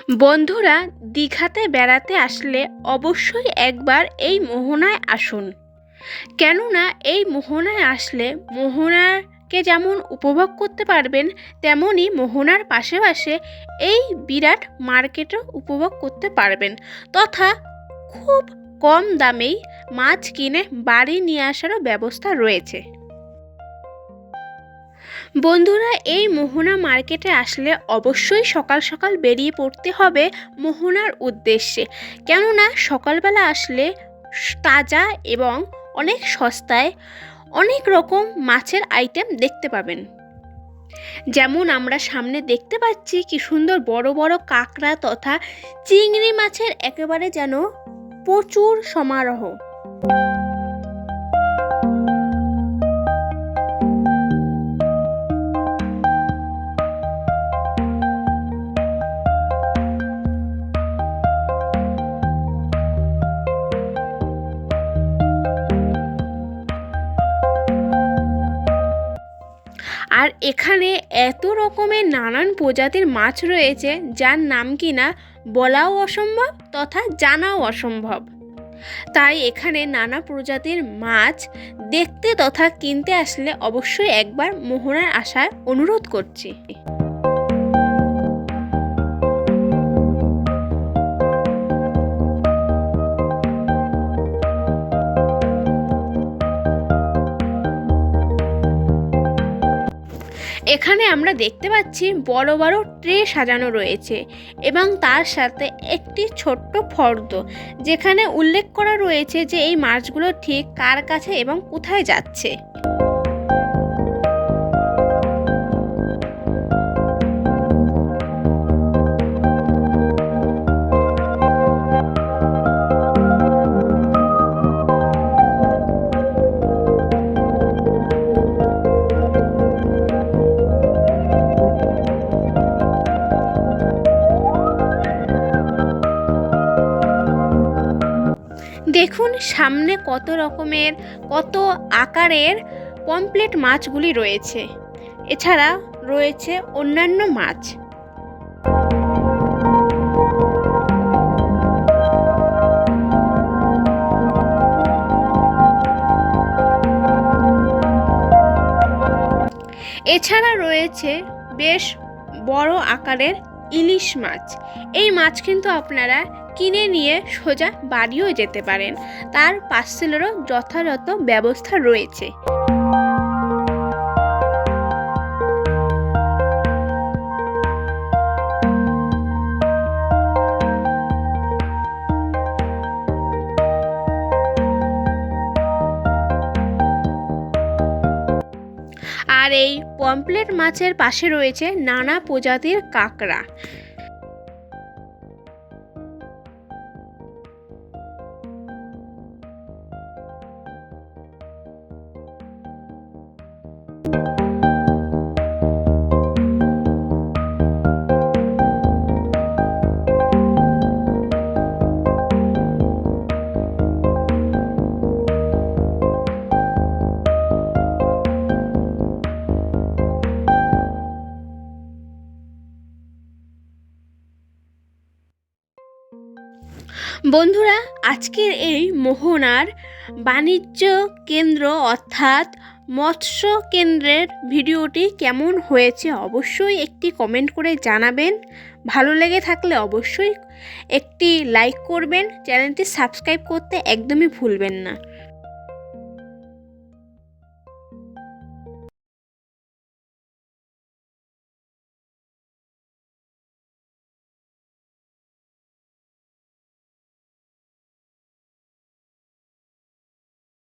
বন্ধুরা, দীঘাতে বেড়াতে আসলে অবশ্যই একবার এই মোহনায় আসুন। কেননা এই মোহনায় আসলে মোহনাকে যেমন উপভোগ করতে পারবেন, তেমনই মোহনার পাশে পাশে এই বিরাট মার্কেটও উপভোগ করতে পারবেন, তথা খুব কম দামেই মাছ কিনে বাড়ি নিয়ে আসারও ব্যবস্থা রয়েছে। বন্ধুরা, এই মোহনা মার্কেটে আসলে অবশ্যই সকাল সকাল বেরিয়ে পড়তে হবে মোহনার উদ্দেশ্যে। কেননা সকালবেলা আসলে তাজা এবং অনেক সস্তায় অনেক রকম মাছের আইটেম দেখতে পাবেন। যেমন আমরা সামনে দেখতে পাচ্ছি কি সুন্দর বড় বড় কাঁকড়া তথা চিংড়ি মাছের একেবারে যেন প্রচুর সমারোহ। আর এখানে এত রকমের নানান প্রজাতির মাছ রয়েছে, যার নাম কিনা বলাও অসম্ভব তথা জানাও অসম্ভব। তাই এখানে নানা প্রজাতির মাছ দেখতে তথা কিনতে আসলে অবশ্যই একবার মোহনায় আসার অনুরোধ করছি। এখানে আমরা দেখতে পাচ্ছি বড় বড় ট্রে সাজানো রয়েছে এবং তার সাথে একটি ছোট্ট ফর্দ, যেখানে উল্লেখ করা রয়েছে যে এই মাছগুলো ঠিক কার কাছে এবং কোথায় যাচ্ছে। দেখুন সামনে কত রকমের কত আকারের পমফ্রেট মাছগুলি রয়েছে, এছাড়া রয়েছে অন্যান্য মাছ। এছাড়া রয়েছে বেশ বড় আকারের ইলিশ মাছ। এই মাছ কিন্তু আপনারা কিনে নিয়ে সোজা বাড়িও যেতে পারেন, তার পার্সেলেরও যথাযথ ব্যবস্থা রয়েছে। আর এই পমফ্রেট মাছের পাশে রয়েছে নানা প্রজাতির কাঁকড়া। বন্ধুরা, আজকের এই মোহনার বাণিজ্য কেন্দ্র অর্থাৎ মৎস্য কেন্দ্রের ভিডিওটি কেমন হয়েছে অবশ্যই একটি কমেন্ট করে জানাবেন। ভালো লেগে থাকলে অবশ্যই একটি লাইক করবেন, চ্যানেলটি সাবস্ক্রাইব করতে একদমই ভুলবেন না।